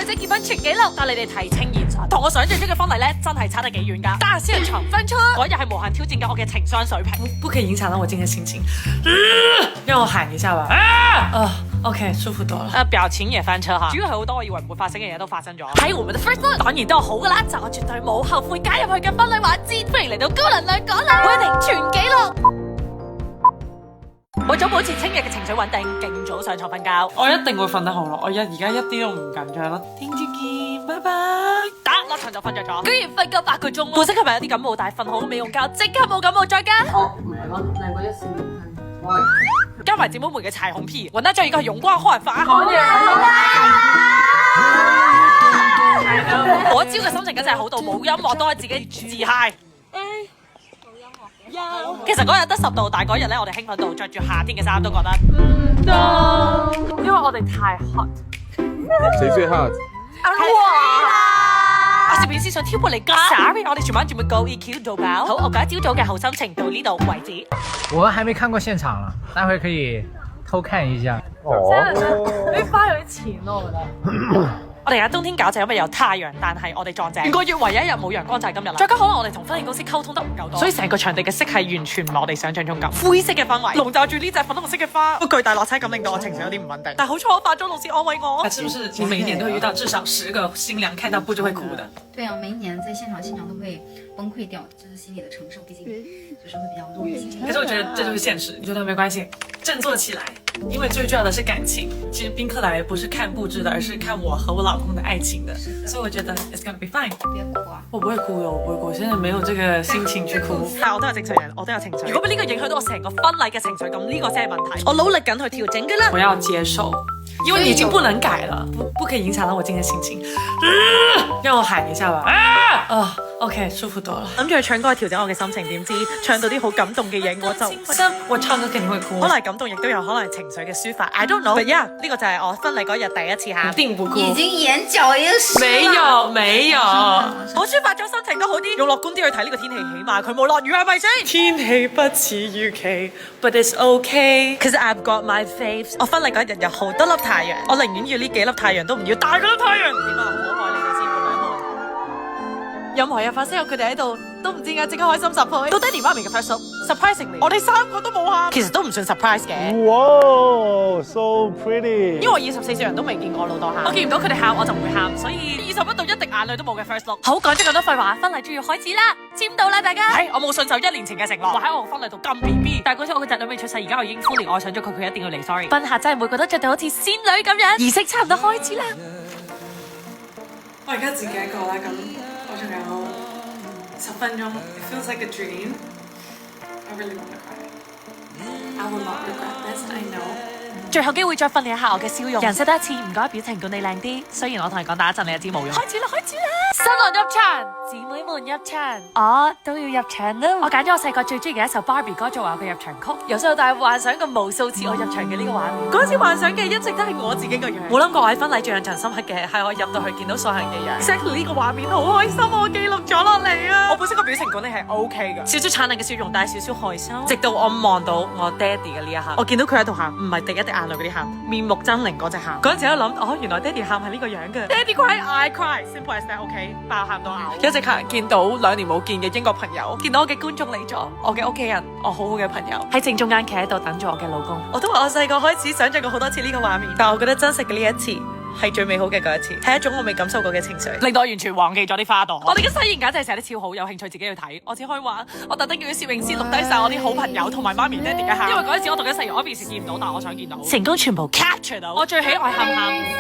女仔結婚全紀錄，但你哋睇清現實，同我想象中嘅婚禮咧，真係差得幾遠㗎。但係現場分出嗰日係無限挑戰緊我嘅情商水平，不可以影響到我今天心情。讓我喊一下吧。OK， 舒服多了。表情也翻車嚇，主要係好多我以為唔會發生嘅嘢都發生咗。喺我們的 first one 當然都係好㗎啦，就我絕對冇後悔加入去嘅婚禮環節。歡迎嚟到高能量講啦，會定全紀錄。為咗保持清日嘅情緒穩定，勁早上床瞓覺。我一定會瞓得好咯，我而家一啲都唔緊張咯。聽朝見，拜拜。打落床就瞓着咗，居然瞓夠8個鐘。本身琴日有啲感冒，但係瞓好都未用覺，即刻冇感冒。再加唔係我兩個一線加埋姐妹們嘅彩虹屁，揾得咗一個容光煥發。我朝嘅心情梗係好到冇音樂都可以自己自嗨。其實嗰日得10度，但係嗰日咧我哋興奮到着住夏天嘅衫都覺得唔得，因為我哋太 hot。誰最 hot？ 我攝影師想挑撥離間 ，sorry， 我哋全班準備高 EQ 到爆。好，我覺得朝早嘅好心情到呢度為止。我們還沒看過現場了，待會可以偷看一下。你花咗啲錢咯，我覺得。我哋而家冬天搞就因為有太陽，但係我哋撞正。個月唯一一日冇陽光就係今日啦。再加可能我哋同婚慶公司溝通得唔夠多，所以成個場地嘅色係完全唔係我哋想象中咁灰色嘅氛圍，籠罩住呢隻粉紅色嘅花。個巨大落差感令到我情緒有啲唔穩定。但好彩我化妝老師安慰我。是不是你每一年都會遇到至少10個新娘看到布就會哭的？對啊，每一年在現場都會崩潰掉，就是心理的承受，畢竟就是會比較多一些。可是我覺得這就是現實，你覺得沒關係，振作起來，因為最重要的是感情。其實賓客來不是看布置的，而是看我和我老公的愛情的，所以我覺得 it's gonna be fine。別哭啊！我不會哭的，我不會哭，我現在沒有這個心情去哭。但係我都係正常人，我都有情緒。如果俾呢個影響到我成個婚禮嘅情緒，咁呢個先係問題。我努力緊去調整㗎啦。我要接受，因為你已經不能改了，不可以影響到我今天心情。讓我喊一下吧。OK， 舒服多了。諗住去唱歌去調整我嘅心情，點知唱到啲好感動嘅嘢，我唱歌肯定會哭。可能係感動，亦都有可能係情緒嘅抒發。I don't know。But yeah，呢個就係我婚禮嗰日第一次喊。一定不哭。已經眼角已經濕。沒有。我抒發咗心情都好啲，用樂觀啲去睇呢個天氣，起碼佢冇落雨係咪先？天氣不似預期 ，but it's okay。其實 I've got my faves。我婚禮嗰日有好多粒太陽，我寧願要呢幾粒太陽都唔要大嗰粒太陽。點啊？好愛你哋先，每兩個。任何嘢發生，有佢哋喺度，都唔知點解即刻開心10倍。到爹哋媽咪嘅 first look，surprisingly，我哋3個都冇喊，其實都唔算 surprise 嘅。哇 so pretty！ 因為我24歲人都未見過我老豆喊，我見唔到佢哋喊我就唔會喊，所以20不到一滴眼淚都冇嘅 first look。好，講咗咁多廢話，婚禮終於開始啦，簽到啦大家。係，我冇信守1年前嘅承諾，話喺我婚禮度撳 BB，但係嗰時我個仔女未出世，而家我已經歡連愛上咗佢，佢一定要嚟 sorry。賓客真係每個都着到好似仙女咁樣，儀式差唔多開始啦。我而家自己一個啦，咁我仲有10分鐘 ，it feels like a dream。I really want to cry. I will not regret this. I know。最後機會再訓練一下我嘅笑容，人識得一次，唔該表情管理靚啲。雖然我同你講打一陣，你就知冇用。開始啦，開始啦！新郎入場，姊妹們入場，我都要入場啦。我揀咗我細個最中意嘅一首 Barbie 歌作為我嘅入場曲，由細到大幻想過無數次我入場嘅呢個畫面。嗰次幻想嘅一直都係我自己個樣，冇諗過我喺婚禮最印象深刻嘅係我入到去見到所有人嘅樣。Exactly 呢個畫面好開心，我記錄咗落嚟啊！我本身個表情管理係 OK 嘅，少少燦爛嘅笑容，帶少少害羞。直到我望到我爹哋嘅呢一刻，我見到佢喺度喊，唔係滴一滴眼淚嗰啲喊，面目猙獰嗰隻喊。嗰陣時喺度諗，哦，原來爹哋喊係呢個樣嘅。爹哋 cry，I cry，simple as that，OK， 爆喊到咬。有隻客見到2年冇見嘅英國朋友，見到我嘅觀眾嚟咗，我嘅屋企人，我好好嘅朋友喺正中間企喺度等住我嘅老公。我都話我細個開始想像過好多次呢個畫面，但我覺得真實嘅呢一次係最美好嘅嗰一次，係一種我未感受過嘅情緒，令到我完全忘記咗啲花朵。我哋嘅誓言簡直係寫得超好，有興趣自己去睇。我只可以話，我特登叫啲攝影師錄低晒我啲好朋友同埋媽咪爹哋嘅喊，因為嗰陣時我讀緊誓言，我平時見唔到，但我想見到，成功全部 capture 到。我最喜愛喊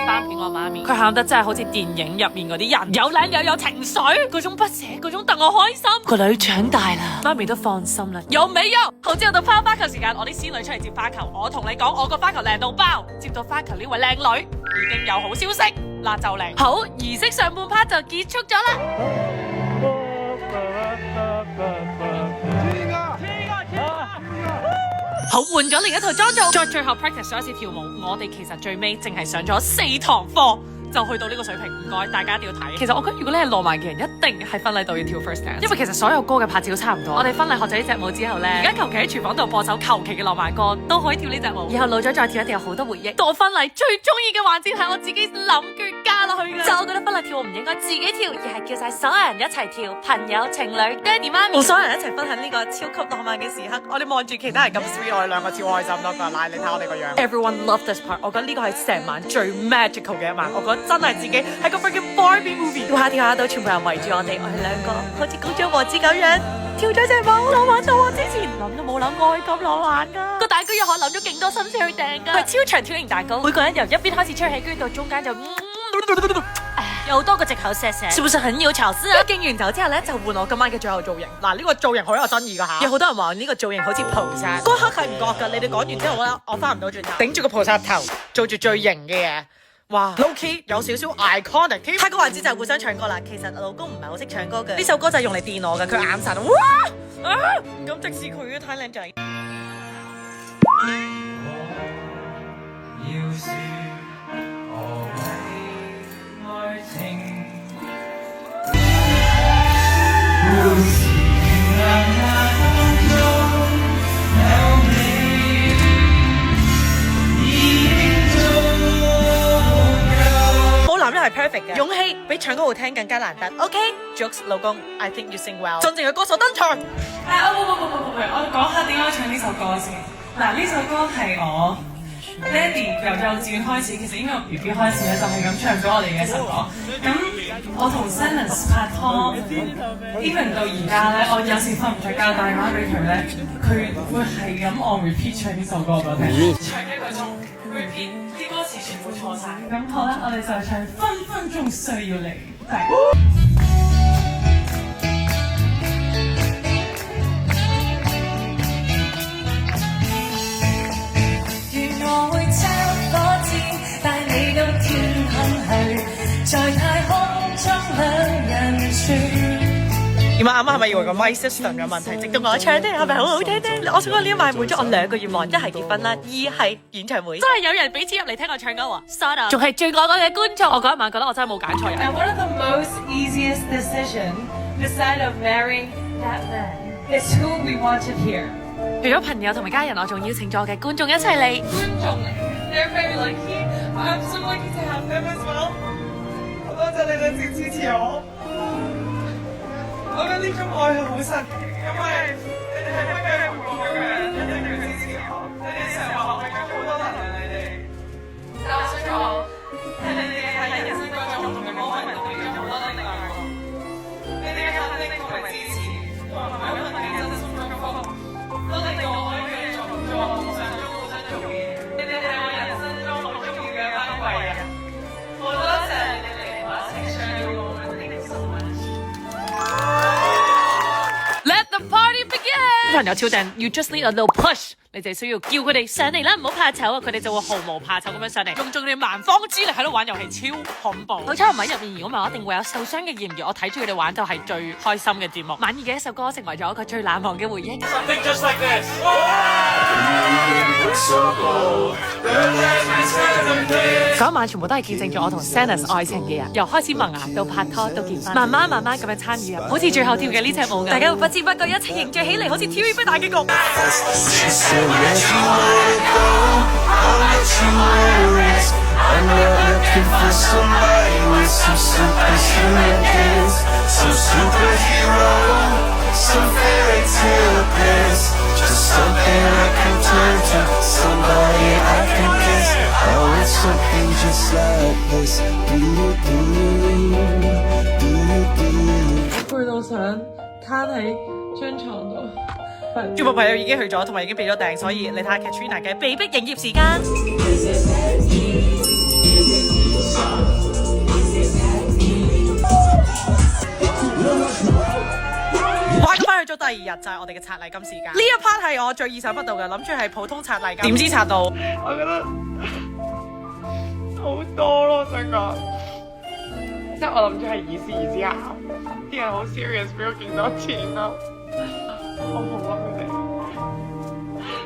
翻俾我媽咪，佢喊得真係好似電影入面嗰啲人，有靚又有情緒，嗰種不捨，嗰種戥我開心。個女長大啦，媽咪都放心啦。有沒有？好，之後到拋花球時間，我啲仙女出嚟接花球。我同你講，我個花球靚到爆，接到花球呢位靚女已經有好消息。嗱就嚟，好，儀式上半 part 就結束咗啦。好，換咗另一套裝造，再最後 practice 咗一次跳舞。我哋其實最尾淨係上咗4堂課。就去到呢個水平，唔該大家一定要睇。其實我覺得如果你係浪漫嘅人，一定喺婚禮度要跳 first dance，因為其實所有歌嘅拍子都差唔多。我哋婚禮學咗呢隻舞之後咧，而家求其喺廚房度播首求其嘅浪漫歌都可以跳呢隻舞。以後老咗再跳一定有好多回憶。到婚禮最中意嘅環節係我自己諗腳加落去㗎，就跳舞唔應該自己跳，而係叫晒所有人一齊跳，朋友、情侶、爹哋媽咪，所有人一齊分享呢個超級浪漫嘅時刻。我哋望住其他人咁 sweet， 我哋兩個超開心咯。嗱，你睇我哋個樣。Everyone love this part。我覺得呢個係成晚最 magical 嘅一晚。我覺得真係自己係個 freaking Barbie movie。跳下跳下到全部人圍住我哋兩個好似公主王子咁樣跳咗隻舞，浪漫到我之前諗都冇諗過係咁浪漫㗎。個蛋糕又可諗咗勁多心思去訂㗎，係超長條形蛋糕，每個人由一邊開始吹起，跟住到中間就有好多個藉口錫錫，是不是很有巧思啊？敬完酒之後咧，就換我今晚嘅最後造型。嗱，呢個造型好有爭議㗎嚇，有好多人話呢個造型好似菩薩，嗰刻係唔覺㗎。你哋講完之後咧，我翻唔到轉頭，頂住個菩薩頭，做住最型嘅嘢。哇 ，low key 有少少 iconic 添。下個環節就係互相唱歌啦。其實老公唔係好識唱歌嘅，呢首歌就係用嚟電我嘅。佢眼神哇唔敢直視佢，太靚仔。係 perfect 嘅，勇氣比唱歌好聽更加難得。OK，Jokes，老公 ，I think you sing well。真正嘅歌手登場。我講下點解唱呢首歌先。嗱，呢首歌係我爹哋由幼稚園開始，其實應該由 BB 開始咧，就係咁唱俾我哋嘅首歌。咁我同 Sennis 拍拖 ，even 到而家咧，我有時瞓唔着覺打電話俾佢咧，佢會係咁我 repeat 唱呢首歌俾我聽，唱1個鐘 repeat。啲歌詞全部錯晒，咁好啦，我哋就唱分分鐘需要你。願我會抄火箭，帶你到天空去，在太空中兩人住。點啊？啱啱係咪以為個 mic system 有問題？直到我唱咧，係咪好好聽咧？我想講呢一晚滿足我2個願望，一係結婚啦，二係演唱會。真係有人俾錢入嚟聽我唱歌喎 ，Sada 仲係最愛我嘅觀眾。我嗰一晚覺得我真係冇揀錯人。And one of the most easiest decision beside of marrying that man is who we wanted here. 除咗朋友同埋家人，我仲邀請咗我嘅觀眾一齊嚟。觀眾嚟嘅 ，they're very lucky. I'm so lucky to have them as well. 好多謝你哋支持我。我覺得呢種愛係好神奇，因為你哋係一個陪我嘅人，一定要支持我。你哋成日話我給咗好多能量你哋，但我想講，係你哋喺人生嗰種唔同嘅 moment 俾咗好多力量我。你哋嘅肯定同埋支持，同埋每一份嘅真心祝福，都令到我可以繼續做我夢想中好想做嘅嘢。你哋係我人生中好重要嘅一班貴人，好多謝你哋嚟同我一齊 share 呢個 moment。Thank you so much。Let the party begin！ 朋友超正 ，You just need a little push， 你就需要叫佢哋上嚟啦，唔好怕醜啊！佢哋就會毫無怕醜咁樣上嚟，用盡你蠻方之力喺度玩遊戲，超恐怖。好彩唔喺入面，如果唔係我一定會有受傷嘅嫌疑。我睇住佢哋玩就係最開心嘅節目。滿意嘅一首歌成為咗一個最難忘嘅回憶。嗰一晚全部都係見證咗我同 Sennis 愛情嘅人，由開始萌芽到拍拖到結婚，慢慢咁樣參與入，好似最後跳嘅呢隻舞咁，大家會不知不覺一齊凝聚起嚟，好似 TVB 大結局。攰到想攤喺張床度。全部朋友已經去咗，同埋已經俾咗訂，所以你睇下 Katrina 嘅被迫營業時間。哇！咁翻去咗第2日就係我哋嘅拆禮金時間。呢一 part 係我最意想不到嘅，諗住係普通拆禮金，點知拆到？我覺得好多咯，想講，即係我諗住係意思下，啲人好 serious 俾我勁多錢咯。我冇啊佢哋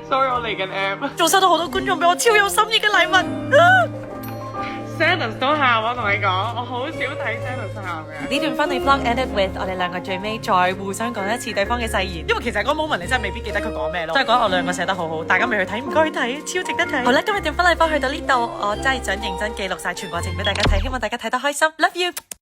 ，sorry 我嚟緊 M， 仲收到好多觀眾俾我超有心意嘅禮物。Sennis 都喊，我同你講，我好少睇 Sennis 喊嘅。呢段 funny vlog ended with 我哋兩個最尾再互相講一次對方嘅誓言，因為其實嗰 moment 你真係未必記得佢講咩咯。真係覺得我兩個寫得好好，大家未去睇唔該去睇，超值得睇。好啦，今日段 funny vlog 去到呢度，我真係想認真記錄晒全過程俾大家睇，希望大家睇得開心。Love you。